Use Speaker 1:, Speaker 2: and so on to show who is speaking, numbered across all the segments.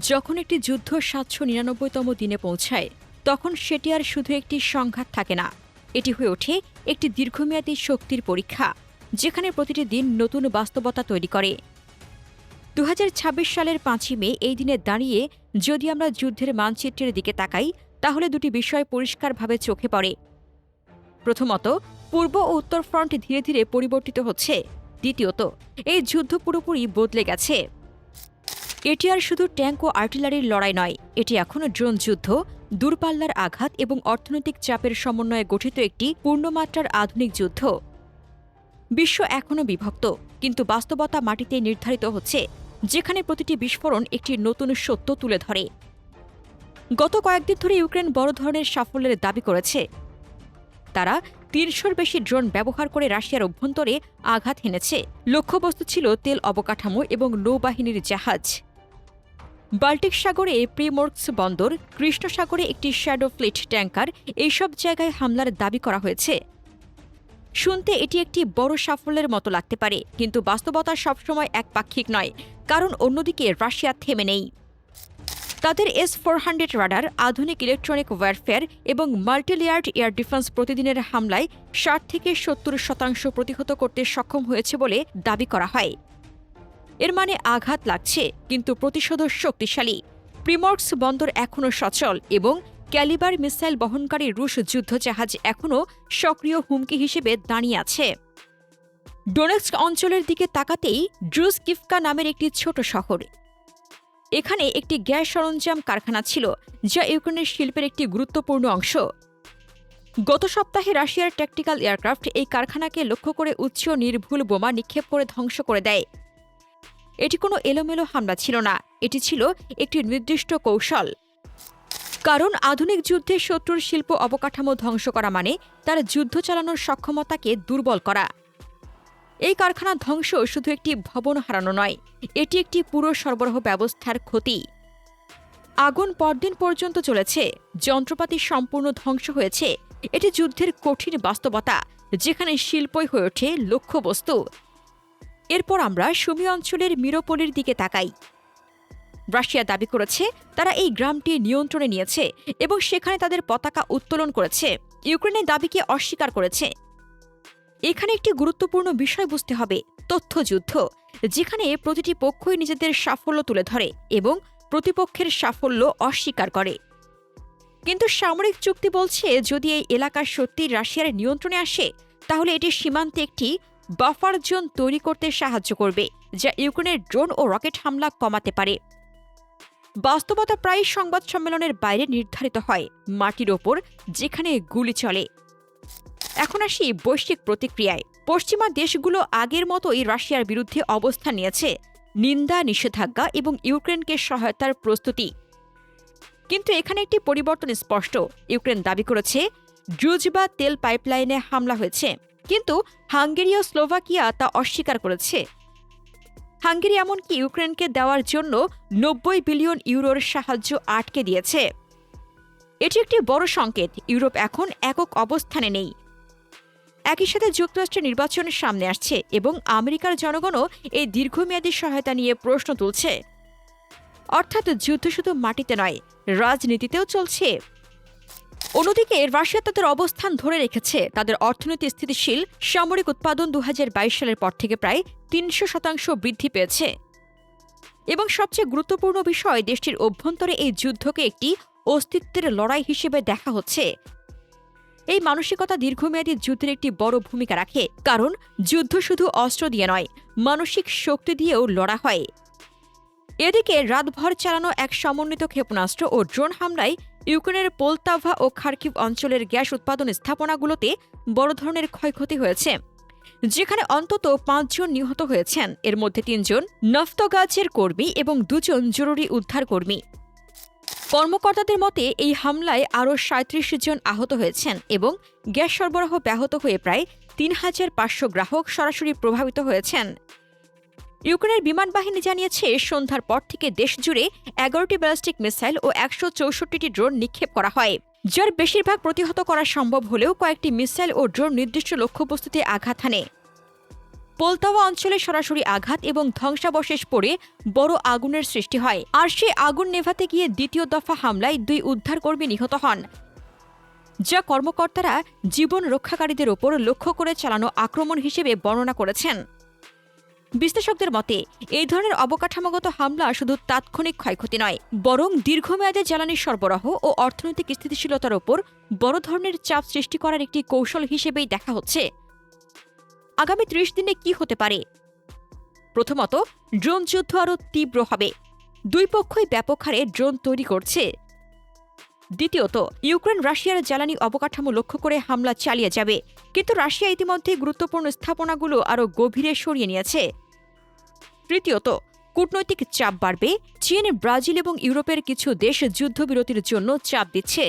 Speaker 1: যখন একটি যুদ্ধ ৭৯৯তম দিনে পৌঁছায় তখন সেটি আর শুধু একটি সংঘাত থাকে না, এটি হয়ে ওঠে একটি দীর্ঘমেয়াদী শক্তির পরীক্ষা, যেখানে প্রতিটি দিন নতুন বাস্তবতা তৈরি করে। ২০২৬ সালের ৫ই মে এই দিনে দাঁড়িয়ে যদি আমরা যুদ্ধের মানচিত্রের দিকে তাকাই, তাহলে দুটি বিষয় পরিষ্কারভাবে চোখে পড়ে। প্রথমত, পূর্ব ও উত্তর ফ্রন্ট ধীরে ধীরে পরিবর্তিত হচ্ছে। দ্বিতীয়ত, এই যুদ্ধ পুরোপুরি বদলে গেছে। এটি আর শুধু ট্যাঙ্ক ও আর্টিলারির লড়াই নয়, এটি এখন ড্রোন যুদ্ধ, দূরপাল্লার আঘাত এবং অর্থনৈতিক চাপের সমন্বয়ে গঠিত একটি পূর্ণমাত্রার আধুনিক যুদ্ধ। বিশ্ব এখনও বিভক্ত, কিন্তু বাস্তবতা মাটিতে নির্ধারিত হচ্ছে, যেখানে প্রতিটি বিস্ফোরণ একটি নতুন সত্য তুলে ধরে। গত কয়েকদিন ধরে ইউক্রেন বড় ধরনের সাফল্যের দাবি করেছে। তারা ৩০০-র বেশি ড্রোন ব্যবহার করে রাশিয়ার অভ্যন্তরে আঘাত হেনেছে। লক্ষ্যবস্তু ছিল তেল অবকাঠামো এবং নৌবাহিনীর জাহাজ। বাল্টিক সাগরে প্রিমোর্স্ক বন্দর, কৃষ্ণ সাগরে একটি শ্যাডো ফ্লিট ট্যাঙ্কার, এইসব জায়গায় হামলার দাবি করা হয়েছে। শুনতে এটি একটি বড় সাফল্যের মতো লাগতে পারে, কিন্তু বাস্তবতা সবসময় একপাক্ষিক নয়, কারণ অন্যদিকে রাশিয়া থেমে নেই। তাদের S-400 রাডার, আধুনিক ইলেকট্রনিক ওয়্যারফেয়ার এবং মাল্টিলেয়ার্ড এয়ার ডিফেন্স প্রতিদিনের হামলায় ৬০ থেকে ৭০% প্রতিহত করতে সক্ষম হয়েছে বলে দাবি করা হয়। এর মানে আঘাত লাগছে, কিন্তু প্রতিশোধও শক্তিশালী। প্রিমোর্স্ক বন্দর এখনও সচল এবং ক্যালিবার মিসাইল বহনকারী রুশ যুদ্ধজাহাজ এখনও সক্রিয় হুমকি হিসেবে দাঁড়িয়ে আছে। ডোনেটস্ক অঞ্চলের দিকে তাকাতেই ড্রুজকিভকা নামের একটি ছোট শহর। এখানে একটি গ্যাস সরঞ্জাম কারখানা ছিল, যা ইউক্রেনের শিল্পের একটি গুরুত্বপূর্ণ অংশ। গত সপ্তাহে রাশিয়ার ট্যাকটিক্যাল এয়ারক্রাফট এই কারখানাকে লক্ষ্য করে উচ্চ নির্ভুল বোমা নিক্ষেপ করে ধ্বংস করে দেয়। এটি কোনো এলোমেলো হামলা ছিল না, এটি ছিল একটি নির্দিষ্ট কৌশল। কারণ আধুনিক যুদ্ধে শত্রুর শিল্প অবকাঠামো ধ্বংস করা মানে তার যুদ্ধ চালানোর সক্ষমতাকে দুর্বল করা। এই কারখানা ধ্বংস শুধু একটি ভবন হারানো নয়, এটি একটি পুরো সরবরাহ ব্যবস্থার ক্ষতি। আগুন পরদিন পর্যন্ত চলেছে, যন্ত্রপাতি সম্পূর্ণ ধ্বংস হয়েছে। এটি যুদ্ধের কঠিন বাস্তবতা, যেখানে শিল্পই হয়ে ওঠে লক্ষ্যবস্তু। এরপর আমরা সুমি অঞ্চলের মিরোপোলির দিকে তাকাই। রাশিয়া দাবি করেছে তারা এই গ্রামটি নিয়ন্ত্রণে নিয়েছে এবং সেখানে তাদের পতাকা উত্তোলন করেছে। ইউক্রেনের দাবিকে অস্বীকার করেছে। এখানে একটি গুরুত্বপূর্ণ বিষয় বুঝতে হবে, তথ্যযুদ্ধ, যেখানে প্রতিটি পক্ষই নিজেদের সাফল্য তুলে ধরে এবং প্রতিপক্ষের সাফল্য অস্বীকার করে। কিন্তু সামরিক চুক্তি বলছে যদি এই এলাকা সত্যি রাশিয়ার নিয়ন্ত্রণে আসে, তাহলে এটি সীমান্তে একটি বাফার জোন তৈরি করতে সাহায্য করবে, যা ইউক্রেনের ড্রোন ও রকেট হামলা কমাতে পারে। বাস্তবতা প্রায় সংবাদ সম্মেলনের বাইরে নির্ধারিত হয়, মাটির ওপর, যেখানে গুলি চলে। এখন আসি বৈশ্বিক প্রতিক্রিয়ায়। পশ্চিমা দেশগুলো আগের মতোই রাশিয়ার বিরুদ্ধে অবস্থান নিয়েছে, নিন্দা, নিষেধাজ্ঞা এবং ইউক্রেনকে সহায়তার প্রস্তুতি। কিন্তু এখানে একটি পরিবর্তন স্পষ্ট। ইউক্রেন দাবি করেছে ড্রুজবা তেল পাইপলাইনে হামলা হয়েছে, কিন্তু হাঙ্গেরি ও স্লোভাকিয়া তা অস্বীকার করেছে। হাঙ্গেরি এমনকি ইউক্রেনকে দেওয়ার জন্য ৯০ বিলিয়ন ইউরোর সাহায্য আটকে দিয়েছে। এটি একটি বড় সংকেত, ইউরোপ এখন একক অবস্থানে নেই। একই সাথে যুক্তরাষ্ট্রের নির্বাচন সামনে আসছে এবং আমেরিকার জনগণও এই দীর্ঘমেয়াদী সহায়তা নিয়ে প্রশ্ন তুলছে। অর্থাৎ যুদ্ধ শুধু মাটিতে নয়, রাজনীতিতেও চলছে। অন্যদিকে রাশিয়া তাদের অবস্থান ধরে রেখেছে, তাদের অর্থনীতি স্থিতিশীল। সামরিক উৎপাদন ২০২২ সালের পর থেকে প্রায় ৩০০% বৃদ্ধি পেয়েছে। এবং সবচেয়ে গুরুত্বপূর্ণ বিষয়, দেশটির অভ্যন্তরে এই যুদ্ধকে একটি অস্তিত্বের লড়াই হিসেবে দেখা হচ্ছে। এই মানসিকতা দীর্ঘমেয়াদী যুদ্ধের একটি বড় ভূমিকা রাখে, কারণ যুদ্ধ শুধু অস্ত্র দিয়ে নয়, মানসিক শক্তি দিয়েও লড়া হয়। এদিকে রাতভর চালানো এক সমন্বিত ক্ষেপণাস্ত্র ও ড্রোন হামলায় ইউক্রেনের পোলতাভা ও খার্কিভ অঞ্চলের গ্যাস উৎপাদন স্থাপনাগুলোতে বড় ধরনের ক্ষয়ক্ষতি হয়েছে, যেখানে অন্তত ৫ জন নিহত হয়েছেন। এর মধ্যে ৩ জন নফতগাজের কর্মী এবং ২ জন জরুরি উদ্ধার কর্মী। কর্মকর্তাদের মতে এই হামলায় আরও ৩৭ জন আহত হয়েছেন এবং গ্যাস সরবরাহ ব্যাহত হয়ে প্রায় ৩৫০০ গ্রাহক সরাসরি প্রভাবিত হয়েছেন। ইউক্রেনের বিমান বাহিনী জানিয়েছে সন্ধ্যার পর থেকে দেশজুড়ে ১১টি ব্যালিস্টিক মিসাইল ও ১৬৪টি ড্রোন নিক্ষেপ করা হয়, যার বেশিরভাগ প্রতিহত করা সম্ভব হলেও কয়েকটি মিসাইল ও ড্রোন নির্দিষ্ট লক্ষ্যবস্তুতে আঘাত হানে। পোলতাওয়া অঞ্চলে সরাসরি আঘাত এবং ধ্বংসাবশেষ পড়ে বড় আগুনের সৃষ্টি হয়, আর সেই আগুন নেভাতে গিয়ে দ্বিতীয় দফা হামলায় 2 উদ্ধারকর্মী নিহত হন, যা কর্মকর্তারা জীবন রক্ষাকারীদের ওপর লক্ষ্য করে চালানো আক্রমণ হিসেবে বর্ণনা করেছেন। বিশ্লেষকদের মতে এই ধরনের অবকাঠামোগত হামলা শুধু তাৎক্ষণিক ক্ষয়ক্ষতি নয়, বরং দীর্ঘমেয়াদে জ্বালানি সরবরাহ ও অর্থনৈতিক স্থিতিশীলতার ওপর বড় ধরনের চাপ সৃষ্টি করার একটি কৌশল হিসেবেই দেখা হচ্ছে। আগামী 30 দিনে কি হতে পারে? প্রথমত, ড্রোন যুদ্ধ আরও তীব্র হবে। 2 পক্ষই ব্যাপক হারে ড্রোন তৈরি করছে। দ্বিতীয়ত, ইউক্রেন রাশিয়ার জ্বালানি অবকাঠামো লক্ষ্য করে হামলা চালিয়ে যাবে, কিন্তু রাশিয়া ইতিমধ্যে গুরুত্বপূর্ণ স্থাপনাগুলো আরও গভীরে সরিয়ে নিয়েছে। তৃতীয়ত, কূটনৈতিক চাপ বাড়বে। চীন, ব্রাজিল এবং ইউরোপের কিছু দেশ যুদ্ধবিরতির জন্য চাপ দিচ্ছে,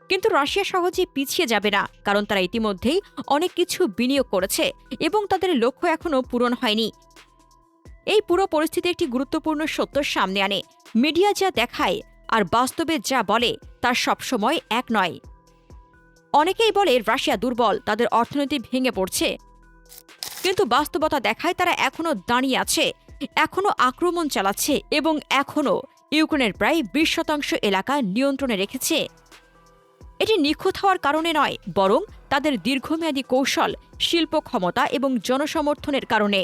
Speaker 1: কিন্তু রাশিয়া সহজে পিছিয়ে যাবে না, কারণ তারা ইতিমধ্যেই অনেক কিছু বিনিয়োগ করেছে এবং তাদের লক্ষ্য এখনও পূরণ হয়নি। এই পুরো পরিস্থিতি একটি গুরুত্বপূর্ণ সত্য সামনে আনে। মিডিয়া যা দেখায় আর বাস্তবে যা বলে তা সবসময় এক নয়। অনেকেই বলে রাশিয়া দুর্বল, তাদের অর্থনীতি ভেঙে পড়ছে, কিন্তু বাস্তবতা দেখায় তারা এখনও দাঁড়িয়ে আছে, এখনও আক্রমণ চালাচ্ছে এবং এখনও ইউক্রেনের প্রায় 20% এলাকা নিয়ন্ত্রণে রেখেছে। এটি নিখুঁত হওয়ার কারণে নয়, বরং তাদের দীর্ঘমেয়াদী কৌশল, শিল্প ক্ষমতা এবং জনসমর্থনের কারণে।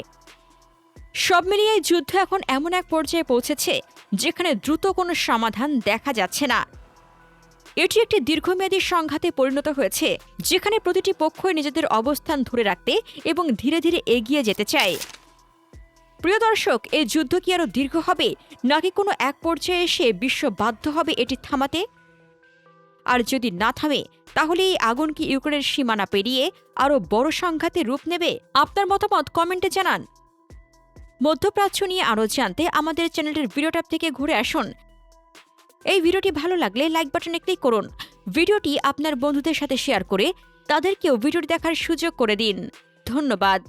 Speaker 1: সব মিলিয়ে যুদ্ধ এখন এমন এক পর্যায়ে পৌঁছেছে যেখানে দ্রুত কোনো সমাধান দেখা যাচ্ছে না। এটি একটি দীর্ঘমেয়াদী সংঘাতে পরিণত হয়েছে, যেখানে প্রতিটি পক্ষই নিজেদের অবস্থান ধরে রাখতে এবং ধীরে ধীরে এগিয়ে যেতে চায়। প্রিয় দর্শক, এই যুদ্ধ কি আরও দীর্ঘ হবে, নাকি কোনো এক পর্যায়ে এসে বিশ্ব বাধ্য হবে এটি থামাতে? আর যদি না থামে, তাহলে এই আগুন কি ইউক্রেনের সীমানা পেরিয়ে আরও বড় সংঘাতে রূপ নেবে? আপনার মতামত কমেন্টে জানান। মধ্যপ্রাচ্য নিয়ে আরও জানতে আমাদের চ্যানেলটির ভিডিও ট্যাব থেকে ঘুরে আসুন। এই ভিডিওটি ভালো লাগলে লাইক বাটনে ক্লিক করুন। ভিডিওটি আপনার বন্ধুদের সাথে শেয়ার করে তাদেরকেও ভিডিওটি দেখার সুযোগ করে দিন। ধন্যবাদ।